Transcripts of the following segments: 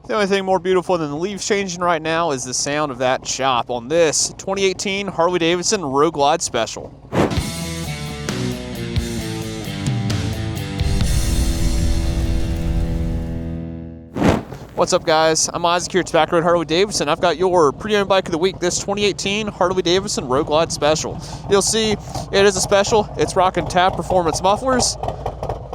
The only thing more beautiful than the leaves changing right now is the sound of that chop on this 2018 Harley-Davidson Road Glide Special. What's up, guys? I'm Isaac here at Tobacco Road Harley-Davidson. I've got your pre-owned bike of the week, this 2018 Harley-Davidson Road Glide Special. You'll see it is a special. It's rocking Tab Performance mufflers.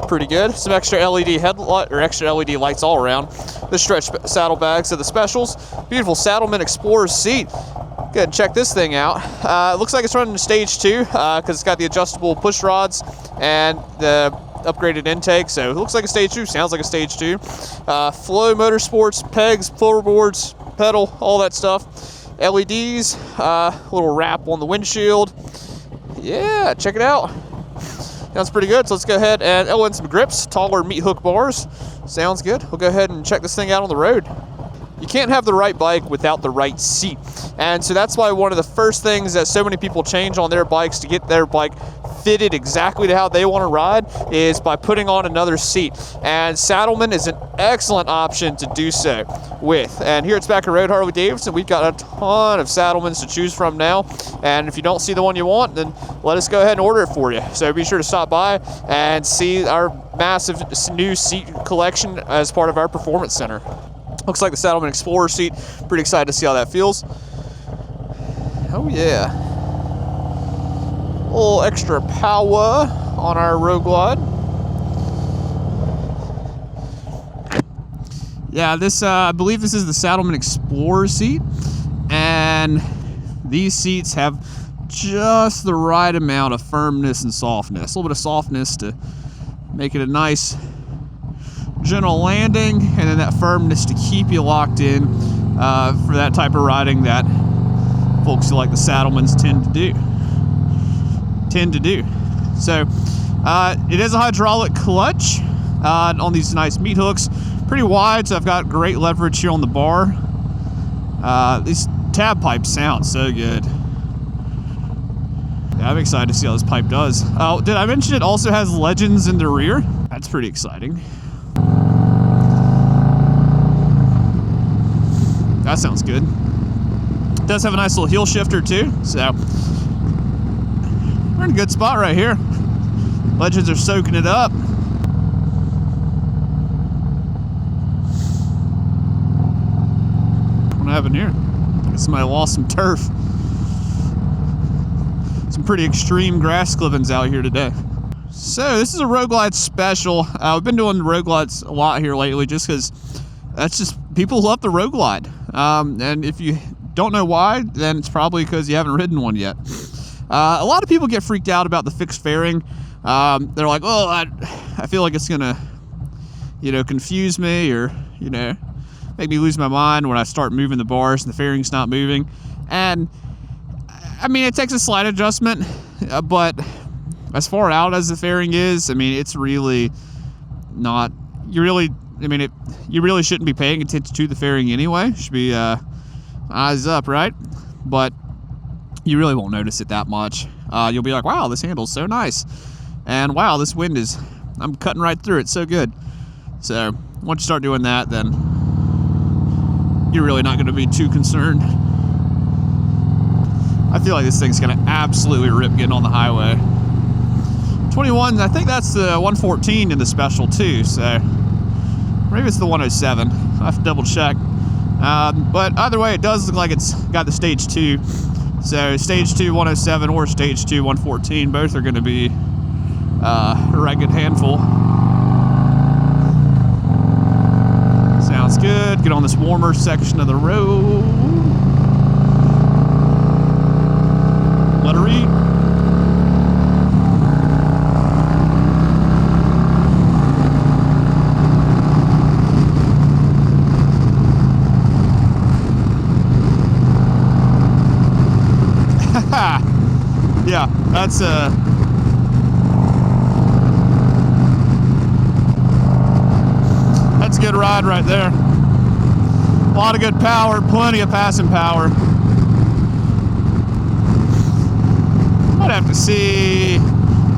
Pretty good. Some extra LED headlight or extra LED lights all around. The stretch saddlebags of the specials. Beautiful Saddleman Explorer seat. Go ahead and check this thing out. It looks like it's running stage 2 because it's got the adjustable push rods and the upgraded intake, so it looks like a stage 2, sounds like a stage 2. Flow Motorsports, pegs, floorboards, pedal, all that stuff. LEDs, little wrap on the windshield. Yeah, check it out. Sounds pretty good, so let's go ahead and in some grips, taller meat hook bars. Sounds good. We'll go ahead and check this thing out on the road. You can't have the right bike without the right seat. And so that's why one of the first things that so many people change on their bikes to get their bike fitted exactly to how they want to ride is by putting on another seat. And Saddleman is an excellent option to do so with. And here at Tobacco Road Harley-Davidson, we've got a ton of Saddlemans to choose from now. And if you don't see the one you want, then let us go ahead and order it for you. So be sure to stop by and see our massive new seat collection as part of our Performance Center. Looks like the Saddleman Explorer seat. Pretty excited to see how that feels. Oh yeah. A little extra power on our Road Glide. Yeah, this I believe this is the Saddleman Explorer seat, and these seats have just the right amount of firmness and softness. A little bit of softness to make it a nice gentle landing, and then that firmness to keep you locked in for that type of riding that folks who like the Saddlemans tend to do. So it is a hydraulic clutch on these nice meat hooks, pretty wide, so I've got great leverage here on the bar. These tab pipes sound so good. Yeah, I'm excited to see how this pipe does. Oh, did I mention it also has legends in the rear? That's pretty exciting. That sounds good. It does have a nice little heel shifter too, so we're in a good spot right here. Legends are soaking it up. What happened here? I guess somebody lost some turf. Some pretty extreme grass clippings out here today. So this is a Road Glide special. We've been doing Road Glides a lot here lately just because that's just, people love the Road Glide. And if you don't know why, then it's probably because you haven't ridden one yet. A lot of people get freaked out about the fixed fairing. They're like, oh, I feel like it's gonna, confuse me or, make me lose my mind when I start moving the bars and the fairing's not moving. And I mean, it takes a slight adjustment, but as far out as the fairing is, I mean, it's really not, you really shouldn't be paying attention to the fairing anyway. Should be eyes up, right? But you really won't notice it that much. You'll be like, wow, this handle's so nice. And wow, this wind is, I'm cutting right through it, so good. So once you start doing that, then you're really not going to be too concerned. I feel like this thing's going to absolutely rip getting on the highway. 21, I think that's the 114 in the special too, so maybe it's the 107. I have to double check. But either way, it does look like it's got the stage 2. So stage 2 107 or stage 2 114, both are going to be a right good handful. Sounds good. Get on this warmer section of the road. Let her eat. Yeah, that's a good ride right there. A lot of good power, plenty of passing power. I'd have to see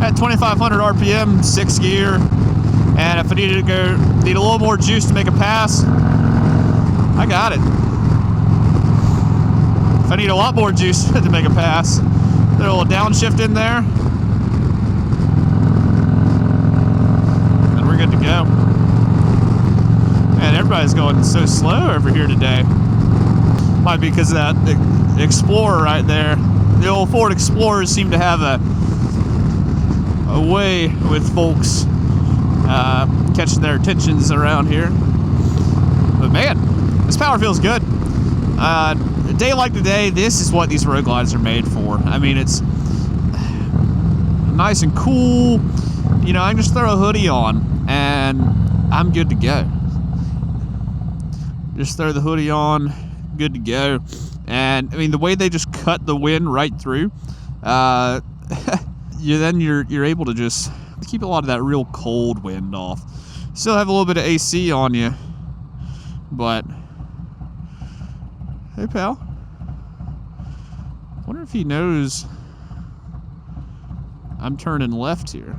at 2,500 RPM, 6 gear, and if I need a little more juice to make a pass, I got it. If I need a lot more juice to make a pass, throw a little downshift in there, and we're good to go. Man, everybody's going so slow over here today. Might be because of that Explorer right there. The old Ford Explorers seem to have a way with folks catching their attentions around here. But man, this power feels good. A day like today, this is what these road glides are made for. I mean, it's nice and cool. You know, I can just throw a hoodie on and I'm good to go. Just throw the hoodie on, good to go. And I mean, the way they just cut the wind right through, you're able to just keep a lot of that real cold wind off. Still have a little bit of AC on you, but hey, pal. Wonder if he knows I'm turning left here.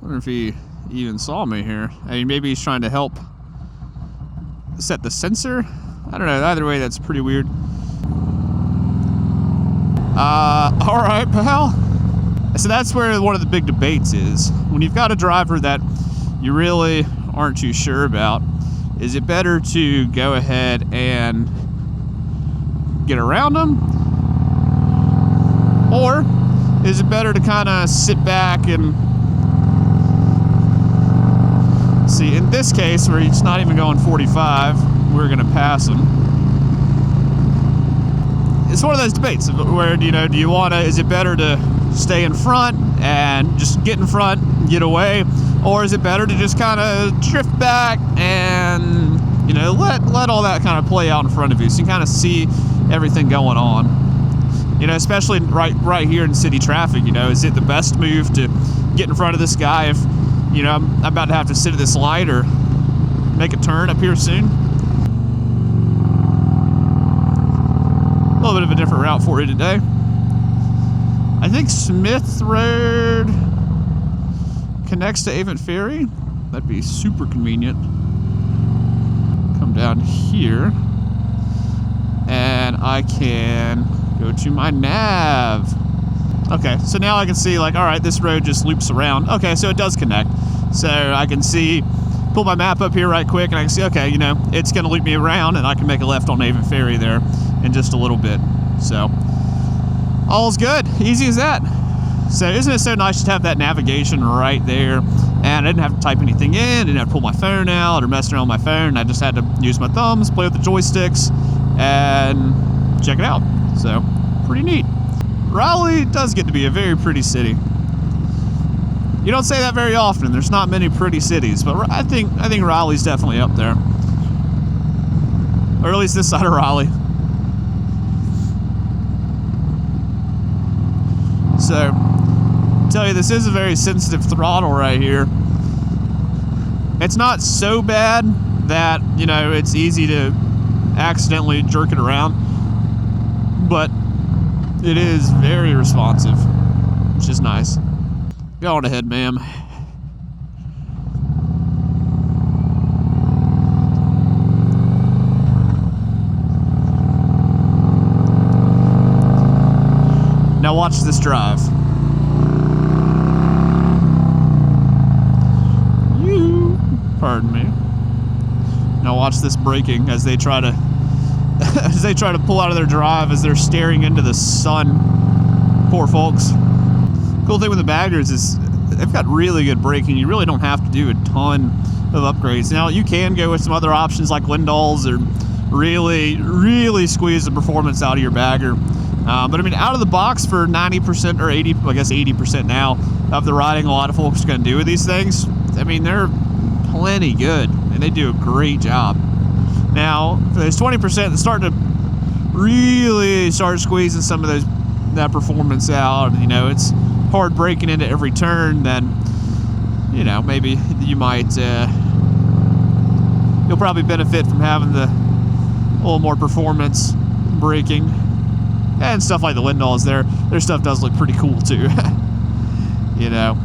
Wonder if he even saw me here. I mean, maybe he's trying to help set the sensor. I don't know. Either way, that's pretty weird. All right, pal. So that's where one of the big debates is. When you've got a driver that you really aren't too sure about, is it better to go ahead and get around them? Or is it better to kind of sit back and see? In this case, where it's not even going 45, we're going to pass him. It's one of those debates where, you know, do you want to, is it better to stay in front and just get in front and get away? Or is it better to just kind of drift back and, you know, let all that kind of play out in front of you so you kind of see everything going on? You know, especially right here in city traffic, you know, is it the best move to get in front of this guy if, you know, I'm about to have to sit at this light or make a turn up here soon? A little bit of a different route for you today. I think Smith Road connects to Avon Ferry. That'd be super convenient. Come down here and I can go to my nav. Okay, so now I can see, like, all right, this road just loops around. Okay, so it does connect. So I can see, pull my map up here right quick, and I can see, okay, you know, it's going to loop me around, and I can make a left on Avon Ferry there in just a little bit. So all's good, easy as that. So isn't it so nice to have that navigation right there? And I didn't have to type anything in, didn't have to pull my phone out or mess around with my phone. I just had to use my thumbs, play with the joysticks, and check it out. So pretty neat. Raleigh does get to be a very pretty city. You don't say that very often. There's not many pretty cities, but I think Raleigh's definitely up there, or at least this side of Raleigh. So, I tell you, this is a very sensitive throttle right here. It's not so bad that, you know, it's easy to accidentally jerk it around, but it is very responsive, which is nice. Go on ahead, ma'am. Now watch this drive. Pardon me. Now watch this braking as they try to pull out of their drive as they're staring into the sun. Poor folks. Cool thing with the baggers is they've got really good braking. You really don't have to do a ton of upgrades. Now you can go with some other options like Lindall's or really squeeze the performance out of your bagger. But I mean, out of the box for 90% or 80, I guess 80% now of the riding a lot of folks are going to do with these things, I mean, they're plenty good and they do a great job. Now, for those 20% that start to really start squeezing some of that performance out, you know, it's hard braking into every turn, then, you know, maybe you might, you'll probably benefit from having a little more performance braking. And stuff like the Lindall's, their stuff does look pretty cool too. You know,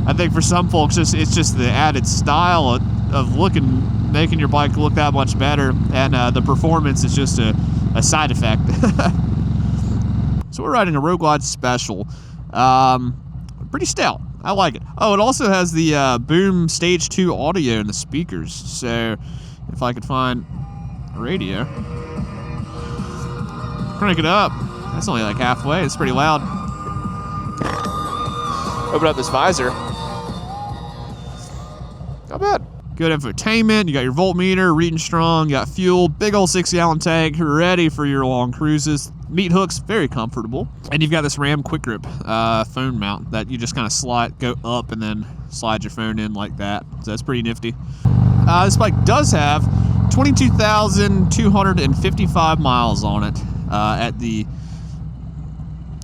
I think for some folks, it's just the added style of looking making your bike look that much better, and the performance is just a side effect. So we're riding a Road Glide Special. Pretty stout. I like it. Oh, it also has the Boom Stage 2 audio in the speakers. So if I could find a radio, crank it up. That's only like halfway. It's pretty loud. Open up this visor. Not bad. Good infotainment. You got your voltmeter, reading strong. You got fuel. Big old 6-gallon tank. Ready for your long cruises. Meat hooks, very comfortable. And you've got this Ram Quick Grip phone mount that you just kind of go up and then slide your phone in like that. So that's pretty nifty. This bike does have 22,255 miles on it at the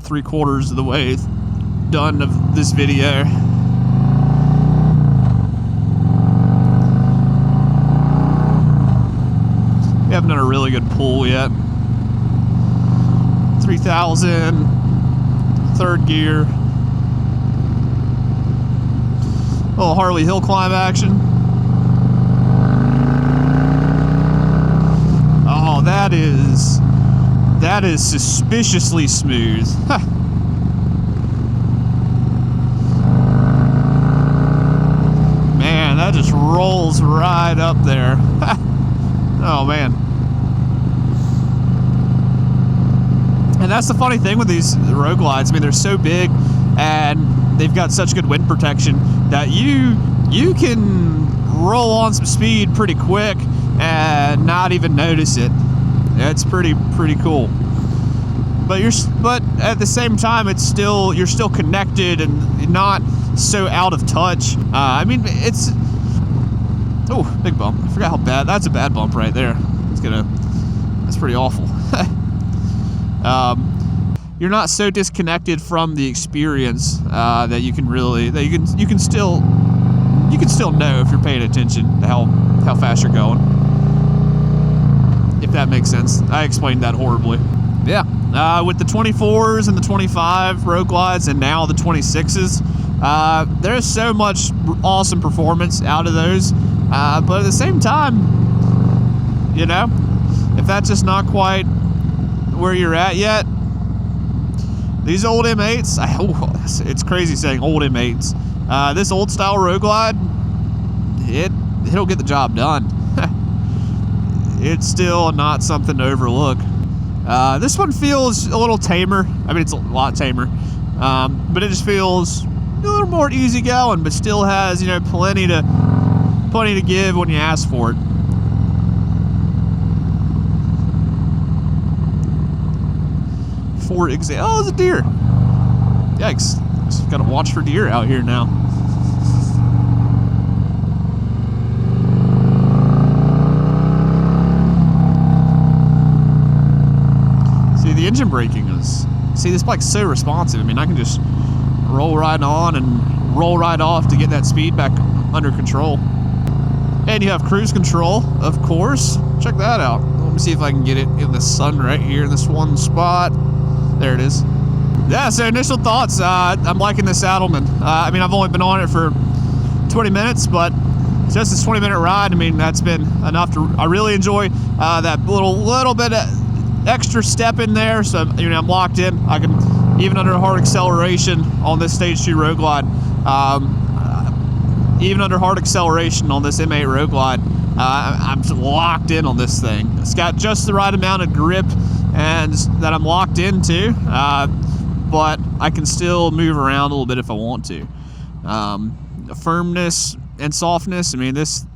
3/4 of the way done of this video. We haven't done a really good pull yet. 3,000, third gear. A little Harley hill climb action. Oh, that is suspiciously smooth. Man, that just rolls right up there. Oh man. And that's the funny thing with these Road Glides. I mean, they're so big and they've got such good wind protection that you can roll on some speed pretty quick and not even notice it. It's pretty cool. But at the same time, you're still connected and not so out of touch. I mean, it's oh, big bump. I forgot how bad. That's a bad bump right there. That's pretty awful. You're not so disconnected from the experience that you can still know if you're paying attention to how fast you're going. If that makes sense. I explained that horribly. Yeah. With the 24s and the 25 Road Glides and now the 26s, there's so much awesome performance out of those. But at the same time, you know, if that's just not quite where you're at yet, these old M8s, it's crazy saying old M8s. This old style Road Glide, it'll get the job done. It's still not something to overlook. This one feels a little tamer. I mean, it's a lot tamer, but it just feels a little more easygoing, but still has, you know, plenty to give when you ask for it. For example, oh, it's a deer. Yikes! Just gotta watch for deer out here now. See, the engine braking is. See, this bike's so responsive. I mean, I can just roll right on and roll right off to get that speed back under control. And you have cruise control, of course. Check that out. Let me see if I can get it in the sun right here in this one spot. There it is. Yeah, so initial thoughts. I'm liking this Saddleman. I mean, I've only been on it for 20 minutes, but just this 20-minute ride, I mean, that's been enough to. I really enjoy that little bit of extra step in there. So, you know, I'm locked in. I can, even under hard acceleration on this Stage 2 Road Glide, even under hard acceleration on this M8 Road Glide, I'm locked in on this thing. It's got just the right amount of grip and that I'm locked into, but I can still move around a little bit if I want to. Firmness and softness, I mean, this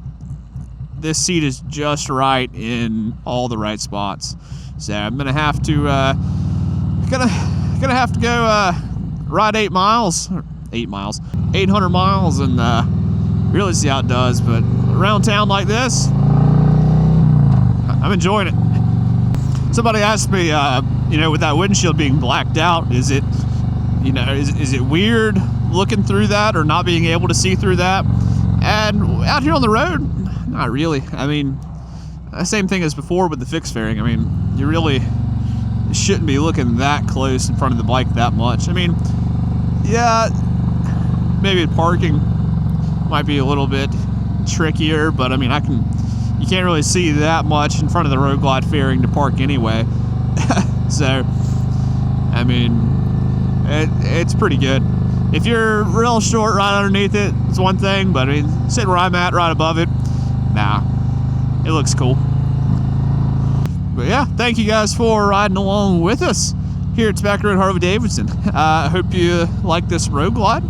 seat is just right in all the right spots. So I'm gonna have to go ride 800 miles, and really see how it does. But around town like this, I'm enjoying it. Somebody asked me, you know, with that windshield being blacked out, is it weird looking through that or not being able to see through that? And out here on the road, not really. I mean, same thing as before with the fixed fairing. I mean, you really shouldn't be looking that close in front of the bike that much. I mean, yeah, maybe parking might be a little bit trickier, but I mean, I can you can't really see that much in front of the Road Glide fairing to park anyway. So, I mean, it's pretty good. If you're real short right underneath it, it's one thing, but I mean, sitting where I'm at, right above it, nah, it looks cool. But yeah, thank you guys for riding along with us here at Tobacco Road Harley-Davidson. I hope you like this Road Glide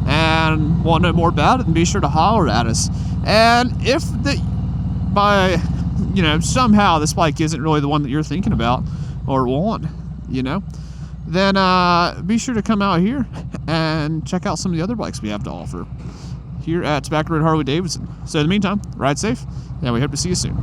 and want to know more about it, and be sure to holler at us. And if by somehow this bike isn't really the one that you're thinking about or want, then be sure to come out here and check out some of the other bikes we have to offer here at Tobacco Road Harley-Davidson. So in the meantime, ride safe, and we hope to see you soon.